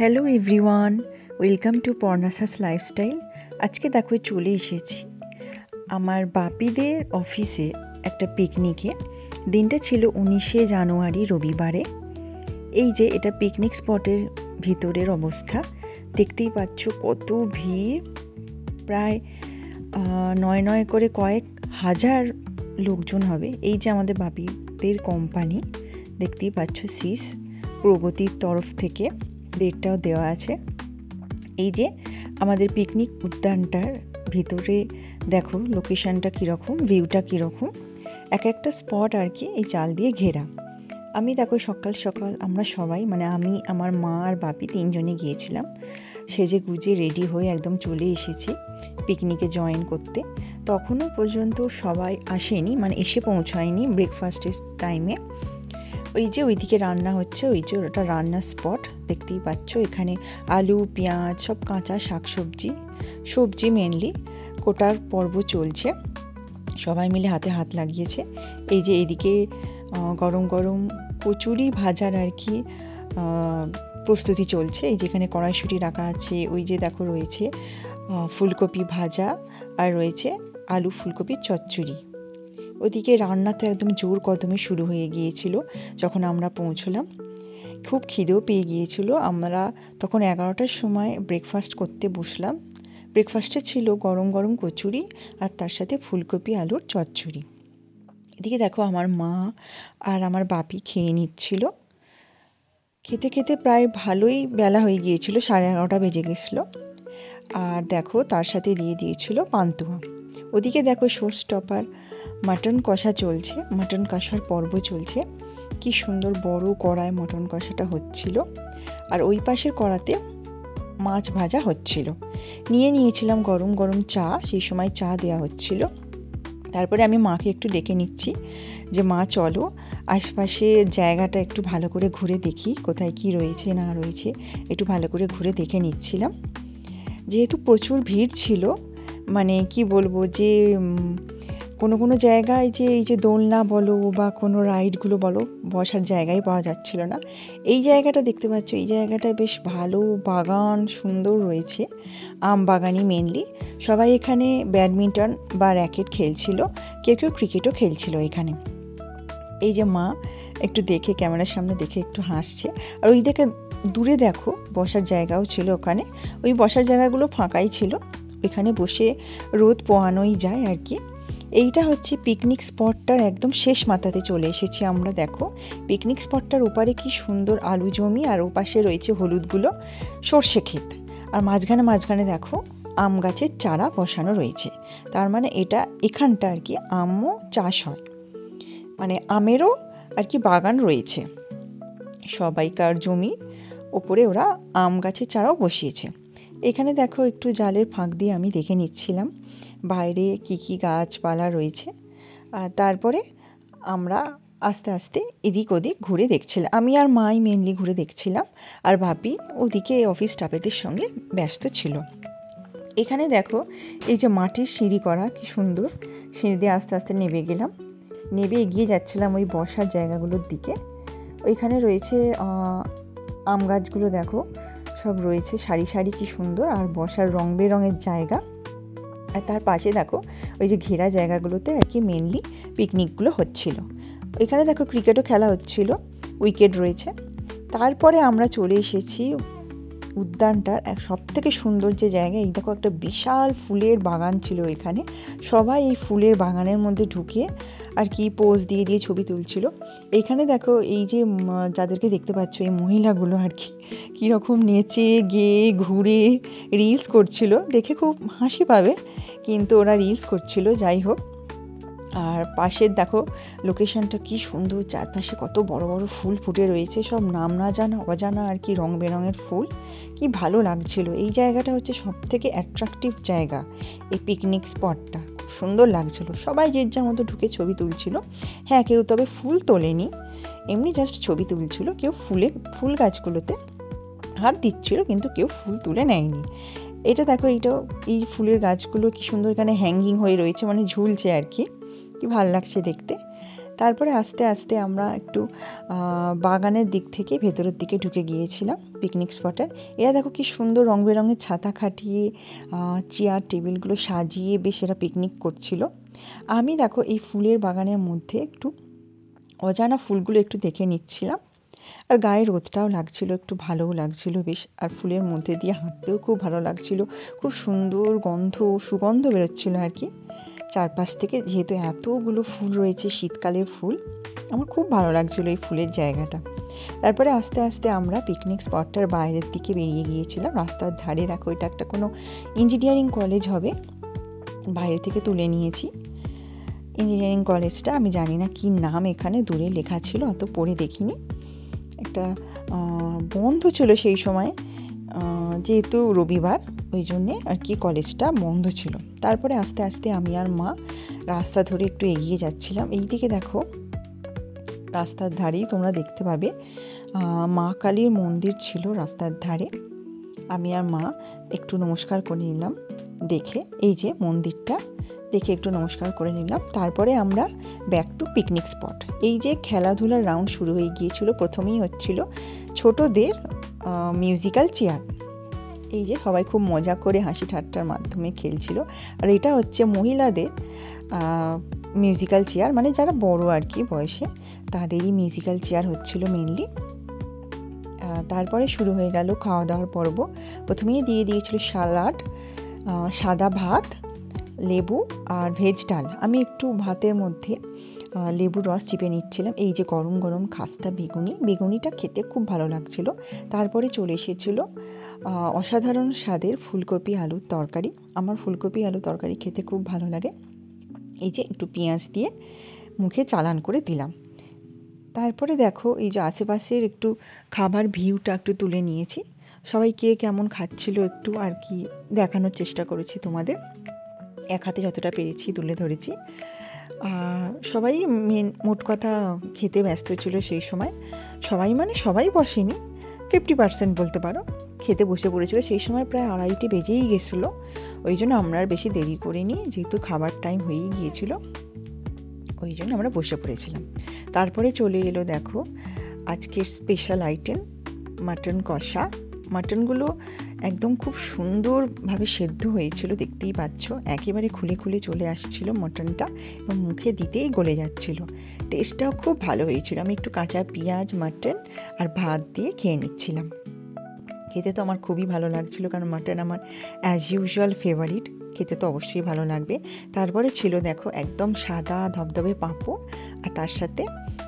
Hello everyone, welcome to Parna's lifestyle. আজকে দেখো চলে এসেছি আমার বাপিদের অফিসে একটা পিকনিকে। দিনটা ছিল 19শে জানুয়ারি, রবিবারে। এই যে এটা পিকনিক স্পটের ভিতরের অবস্থা, দেখতেই পাচ্ছ কত ভিড়। প্রায় নয় করে কয়েক হাজার লোকজন হবে। এই যে আমাদের বাপিদের কোম্পানি, দেখতেই পাচ্ছ সিস প্রগতির তরফ থেকে ডেটটাও দেওয়া আছে। এই যে আমাদের পিকনিক উদ্যানটার ভিতরে দেখো লোকেশনটা কীরকম, ভিউটা কীরকম, এক একটা স্পট আর কি এই জাল দিয়ে ঘেরা। আমি দেখো সকাল সকাল আমরা সবাই মানে আমি, আমার মা আর বাপি তিনজনে গিয়েছিলাম। সেজে গুজে রেডি হয়ে একদম চলে এসেছি পিকনিকে জয়েন করতে। তখনও পর্যন্ত সবাই আসেনি, মানে এসে পৌঁছায়নি ব্রেকফাস্টের টাইমে। ওই যে ওইদিকে রান্না হচ্ছে, ওই যে ওটা রান্নার স্পট দেখতেই পাচ্ছ। এখানে আলু, পেঁয়াজ, সব কাঁচা সবজি মেনলি কোটার পর্ব চলছে। সবাই মিলে হাতে হাত লাগিয়েছে। এই যে এদিকে গরম গরম কচুরি ভাজার আর কি প্রস্তুতি চলছে। এই যেখানে কড়াইশুঁটি রাখা আছে, ওই যে দেখো রয়েছে ফুলকপি ভাজা, আর রয়েছে আলু ফুলকপির চচ্চড়ি। ওদিকে রান্না তো একদম জোর কদমে শুরু হয়ে গিয়েছিল যখন আমরা পৌঁছলাম। খুব খিদেও পেয়ে গিয়েছিল। আমরা তখন 11টার সময় ব্রেকফাস্ট করতে বসলাম। ব্রেকফাস্টে ছিল গরম গরম কচুরি আর তার সাথে ফুলকপি আলুর চচ্চড়ি। এদিকে দেখো আমার মা আর আমার বাপি খেয়ে নিচ্ছিল। খেতে খেতে প্রায় ভালোই বেলা হয়ে গিয়েছিল, 11:30 বেজে গেছিলো। আর দেখো তার সাথে দিয়ে দিয়েছিল পান্তুয়া। ওদিকে দেখো শো স্টপার মাটন কষা চলছে, মাটন কষার পর্ব চলছে। কি সুন্দর বড় কড়ায় মটন কষাটা হচ্ছিল, আর ওই পাশের কড়াতে মাছ ভাজা হচ্ছিল। নিয়েছিলাম গরম গরম চা, সেই সময় চা দেওয়া হচ্ছিল। তারপরে আমি মাকে একটু ডেকে নিচ্ছি যে মা চলো আশপাশের জায়গাটা একটু ভালো করে ঘুরে দেখি, কোথায় কি রয়েছে না রয়েছে একটু ভালো করে ঘুরে দেখে নিচ্ছিলাম। যেহেতু প্রচুর ভিড় ছিল, মানে কি বলবো যে কোনো জায়গায় যে এই যে দোলনা বলো বা কোনো রাইডগুলো বলো, বসার জায়গায় পাওয়া যাচ্ছিল না। এই জায়গাটা দেখতে পাচ্ছ, এই জায়গাটা বেশ ভালো বাগান সুন্দর রয়েছে, আম বাগানই মেনলি। সবাই এখানে ব্যাডমিন্টন বা র্যাকেট খেলছিল, কেউ ক্রিকেটও খেলছিল এখানে। এই যে মা একটু দেখে ক্যামেরার সামনে দেখে একটু হাসছে। আর ওই দেখে দূরে দেখো বসার জায়গাও ছিল ওখানে। ওই বসার জায়গাগুলো ফাঁকাই ছিল, ওইখানে বসে রোদ পোহানোই যায় আর কি। এইটা হচ্ছে পিকনিক স্পটটার একদম শেষ মাথাতে চলে এসেছি আমরা। দেখো পিকনিক স্পটটার ওপারে কি সুন্দর আলু জমি, আর ওপাশে রয়েছে হলুদগুলো সর্ষে ক্ষেত, আর মাঝখানে দেখো আম গাছের চারা বসানো রয়েছে। তার মানে এখানটা আর কি আমও চাষ হয়, মানে আমেরও আর কি বাগান রয়েছে। সবাইকার জমি ওপরে ওরা আম গাছের চারাও বসিয়েছে। এখানে দেখো একটু জালের ফাঁক দিয়ে আমি দেখে নিচ্ছিলাম বাইরে কি গাছপালা রয়েছে। আর তারপরে আমরা আস্তে আস্তে এদিক ওদিক ঘুরে দেখছিলাম। আমি আর মাই মেনলি ঘুরে দেখছিলাম, আর ভাবি ওদিকে অফিস স্টাফেদের সঙ্গে ব্যস্ত ছিল। এখানে দেখো এই যে মাটির সিঁড়ি করা, কি সুন্দর সিঁড়ি দিয়ে আস্তে আস্তে নেবে এগিয়ে যাচ্ছিলাম ওই বসার জায়গাগুলোর দিকে। ওইখানে রয়েছে আম গাছগুলো দেখো সব রয়েছে সারি সারি, কি সুন্দর, আর বসার রং বেরঙের জায়গা। আর তার পাশে দেখো ওই যে ঘেরা জায়গাগুলোতে আর কি মেনলি পিকনিকগুলো হচ্ছিল। ওইখানে দেখো ক্রিকেটও খেলা হচ্ছিল, উইকেট রয়েছে। তারপরে আমরা চলে এসেছি উদ্যানটার সব থেকে সুন্দর যে জায়গা। এই দেখো একটা বিশাল ফুলের বাগান ছিল এখানে। সবাই এই ফুলের বাগানের মধ্যে ঢুকে আর কি পোজ দিয়ে ছবি তুলছিল। এইখানে দেখো এই যে যাদেরকে দেখতে পাচ্ছ এই মহিলাগুলো আর কি কীরকম নেচে গেয়ে ঘুরে রিলস করছিল, দেখে খুব হাসি পাবে, কিন্তু ওরা রিলস করছিল। যাই হোক, আর পাশের দেখো লোকেশনটা কি সুন্দর, চারপাশে কত বড় বড় ফুল ফুটে রয়েছে, সব নাম না জানা অজানা আর কি রং বেরঙের ফুল, কি ভালো লাগছিল। এই জায়গাটা হচ্ছে সব থেকে অ্যাট্রাকটিভ জায়গা, এই পিকনিক স্পটটা খুব সুন্দর লাগছিল। সবাই যে যার মতো ঢুকে ছবি তুলছিল। হ্যাঁ, কেউ তবে ফুল তোলেনি, এমনি জাস্ট ছবি তুলছিল। কেউ ফুল গাছগুলোতে হাত দিচ্ছিল, কিন্তু কেউ ফুল তুলে নেয়নি। এটা দেখো, এই ফুলের গাছগুলো কি সুন্দর এখানে হ্যাঙ্গিং হয়ে রয়েছে, মানে ঝুলছে আর কি, কি ভালো লাগছে দেখতে। তারপরে আস্তে আস্তে আমরা একটু বাগানের দিক থেকে ভেতরের দিকে ঢুকে গিয়েছিলাম পিকনিক স্পটের। এরা দেখো কি সুন্দর রং বেরঙের ছাতা খাটিয়ে চেয়ার টেবিলগুলো সাজিয়ে বেশ এরা পিকনিক করছিল। আমি দেখো এই ফুলের বাগানের মধ্যে একটু অজানা ফুলগুলো একটু দেখে নিচ্ছিলাম, আর গায়ে রোদটাও লাগছিল, একটু ভালোও লাগছিল বেশ। আর ফুলের মধ্যে দিয়ে হাঁটতেও খুব ভালো লাগছিল, খুব সুন্দর সুগন্ধ বেরোচ্ছিল আর কি চারপাশ থেকে। যেহেতু এতগুলো ফুল রয়েছে, শীতকালের ফুল, আমার খুব ভালো লাগছিলো এই ফুলের জায়গাটা। তারপরে আস্তে আস্তে আমরা পিকনিক স্পটটার বাইরের দিকে বেরিয়ে গিয়েছিলাম। রাস্তার ধারে দেখো, এটা একটা কোনো ইঞ্জিনিয়ারিং কলেজ হবে, বাইরে থেকে তুলে নিয়েছি। ইঞ্জিনিয়ারিং কলেজটা আমি জানি না কি নাম, এখানে দূরে লেখা ছিল, অত পড়ে দেখিনি। একটা বন্ধ ছিল সেই সময়, যেহেতু রবিবার, ওই জন্যে আর কি কলেজটা বন্ধ ছিল। তারপরে আস্তে আস্তে আমি আর মা রাস্তা ধরে একটু এগিয়ে যাচ্ছিলাম। এই দিকে দেখো রাস্তার ধারেই তোমরা দেখতে পাবে মা কালীর মন্দির ছিল রাস্তার ধারে। আমি আর মা একটু নমস্কার করে নিলাম দেখে, এই যে মন্দিরটা দেখে একটু নমস্কার করে নিলাম। তারপরে আমরা ব্যাক টু পিকনিক স্পট। এই যে খেলাধুলার রাউন্ড শুরু হয়ে গিয়েছিল, প্রথমেই হচ্ছিল ছোটদের মিউজিক্যাল চেয়ার। এই যে সবাই খুব মজা করে হাসি ঠাট্টার মাধ্যমে খেলছিল। আর এটা হচ্ছে মহিলাদের মিউজিক্যাল চেয়ার, মানে যারা বড় আর কি বয়সে, তাদেরই মিউজিক্যাল চেয়ার হচ্ছিল মেনলি। তারপরে শুরু হয়ে গেল খাওয়া দাওয়ার পর্ব। প্রথমেই দিয়ে দিয়েছিল সালাড, সাদা ভাত, লেবু আর ভেজ ডাল। আমি একটু ভাতের মধ্যে লেবুর রস চিপে নিচ্ছিলাম। এই যে গরম গরম খাস্তা বেগুনিটা খেতে খুব ভালো লাগছিল। তারপরে চলে এসেছিল অসাধারণ স্বাদের ফুলকপি আলুর তরকারি। আমার ফুলকপি আলু তরকারি খেতে খুব ভালো লাগে। এই যে একটু পেঁয়াজ দিয়ে মুখে চালান করে দিলাম। তারপরে দেখো এই যে আশেপাশের একটু খাবার ভিউটা একটু তুলে নিয়েছি। সবাই কে কেমন খাচ্ছিল একটু আর কি দেখানোর চেষ্টা করেছি তোমাদের। এক হাতে যতটা পেরেছি তুলে ধরেছি। সবাই মোট কথা খেতে ব্যস্ত ছিল সেই সময়। সবাই মানে সবাই বসেনি, 50% বলতে পারো খেতে বসে পড়েছিল। সেই সময় প্রায় 2:30 বেজেই গেছিলো, ওই জন্য আমরা আর বেশি দেরি করিনি, যেহেতু খাবার টাইম হয়েই গিয়েছিল, ওই জন্য আমরা বসে পড়েছিলাম। তারপরে চলে এলো দেখো আজকের স্পেশাল আইটেম, মাটন কষা। মাটনগুলো একদম খুব সুন্দরভাবে সেদ্ধ হয়েছিল, দেখতেই পাচ্ছ, একেবারে খুলে খুলে চলে আসছিল মটনটা, এবং মুখে দিতেই গলে যাচ্ছিল। টেস্টটাও খুব ভালো হয়েছিল। আমি একটু কাঁচা পেঁয়াজ, মাটন আর ভাত দিয়ে খেয়ে নিচ্ছিলাম। খেতে তো আমার খুবই ভালো লাগছিল, কারণ মাটন আমার অ্যাজ ইউজুয়াল ফেভারিট, খেতে তো অবশ্যই ভালো লাগবে। তারপরে ছিল দেখো একদম সাদা ধবধবে পাঁপড়, আর তার সাথে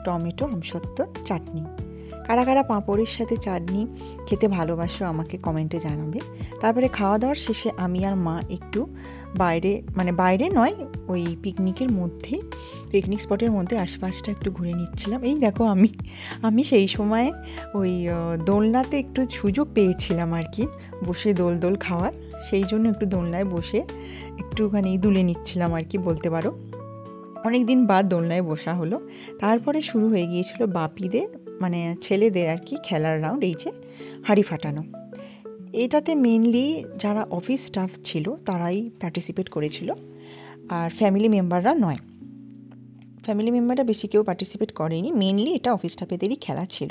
টমেটো আমসত্ত্ব চাটনি। কারা কারা পাঁপড়ের সাথে চাটনি খেতে ভালোবাসো আমাকে কমেন্টে জানাবে। তারপরে খাওয়া দাওয়ার শেষে আমি আর মা একটু বাইরে নয়, ওই পিকনিকের মধ্যেই, পিকনিক স্পটের মধ্যে আশপাশটা একটু ঘুরে নিচ্ছিলাম। এই দেখো আমি সেই সময় ওই দোলনাতে একটু সুযোগ পেয়েছিলাম আর কি বসে দোল খাওয়ার, সেই জন্য একটু দোলনায় বসে একটুখানি দুলে নিচ্ছিলাম আর কি বলতে পারো। অনেক দিন বাদ দোলনায় বসা হলো। তারপরে শুরু হয়ে গিয়েছিল বাপিদের মানে ছেলেদের আর কি খেলার রাউন্ড। এই যে হাঁড়ি ফাটানো, এটাতে মেনলি যারা অফিস স্টাফ ছিল তারাই পার্টিসিপেট করেছিল, আর ফ্যামিলি মেম্বাররা নয়। ফ্যামিলি মেম্বাররা বেশি কেউ পার্টিসিপেট করেনি, মেনলি এটা অফিস স্টাফেদেরই খেলা ছিল।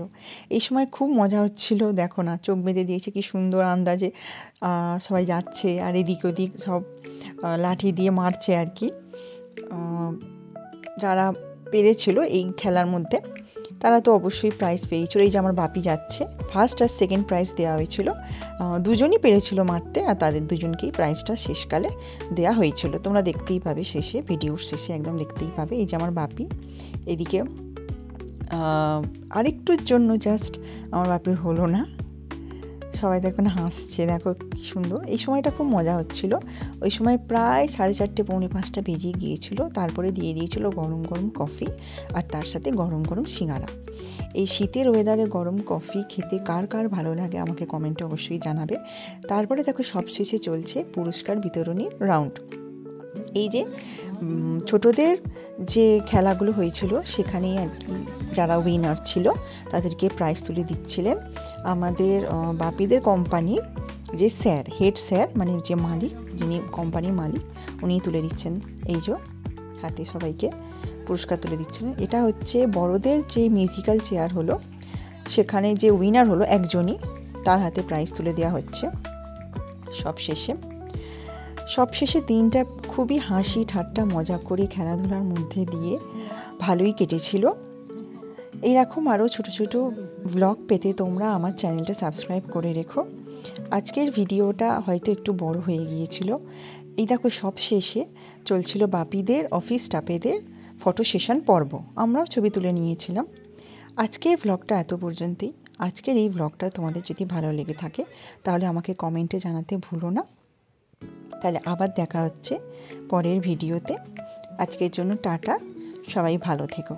এই সময় খুব মজা হচ্ছিল, দেখো না চোখ বেঁধে দিয়েছে, কি সুন্দর আন্দাজে সবাই যাচ্ছে, আর এদিক ওদিক সব লাঠি দিয়ে মারছে আর কি। যারা পেরেছিল এই খেলার মধ্যে তারা তো অবশ্যই প্রাইজ পেয়েছিল। এই যে আমার বাপি যাচ্ছে, ফার্স্ট আর সেকেন্ড প্রাইজ দেওয়া হয়েছিল, দুজনই পেরেছিল মারতে, আর তাদের দুজনকেই প্রাইজটা শেষকালে দেওয়া হয়েছিল। তোমরা দেখতেই পাবে শেষে, ভিডিওর শেষে একদম দেখতেই পাবে। এই যে আমার বাপি, এদিকে আরেকটুর জন্য জাস্ট আমার বাপির হলো না, সবাই দেখো না হাসছে, দেখো কি সুন্দর। এই সময়টা খুব মজা হচ্ছিল। ওই সময় প্রায় 4:30 পৌনে 5টা বেজে গিয়েছিল। তারপরে দিয়ে দিয়েছিল গরম গরম কফি, আর তার সাথে গরম গরম সিঙ্গারা। এই শীতের ওয়েদারে গরম কফি খেতে কার কার ভালো লাগে আমাকে কমেন্টে অবশ্যই জানাবে। তারপরে দেখো সবশেষে চলছে পুরস্কার বিতরণীর রাউন্ড। এই যে ছোটদের যে খেলাগুলো হয়েছিল সেখানেই আর কি যারা উইনার ছিল তাদেরকে প্রাইজ তুলে দিচ্ছিলেন আমাদের বাপিদের কোম্পানির যে হেড স্যার, মানে যে মালিক, যিনি কোম্পানির মালিক, উনি তুলে দিচ্ছেন। এই যে হাতে সবাইকে পুরস্কার তুলে দিচ্ছিলেন। এটা হচ্ছে বড়দের যে মিউজিক্যাল চেয়ার হলো, সেখানে যে উইনার হলো একজনই, তার হাতে প্রাইজ তুলে দেওয়া হচ্ছে সবশেষে দিনটা খুবই হাসি ঠাট্টা মজা করে খেলাধুলার মধ্যে দিয়ে ভালোই কেটেছিল। এইরকম আরও ছোটো ছোটো ব্লগ পেতে তোমরা আমার চ্যানেলটা সাবস্ক্রাইব করে রেখো। আজকের ভিডিওটা হয়তো একটু বড় হয়ে গিয়েছিল। এই দেখো সবশেষে চলছিল বাপিদের অফিস স্টাফেদের ফটো সেশন পর্ব, আমরাও ছবি তুলে নিয়েছিলাম। আজকের ব্লগটা এত পর্যন্তই। আজকের এই ব্লগটা তোমাদের যদি ভালো লেগে থাকে তাহলে আমাকে কমেন্টে জানাতে ভুলো না। তাহলে আবার দেখা হচ্ছে পরের ভিডিওতে। আজকের জন্য টাটা, সবাই ভালো থেকো।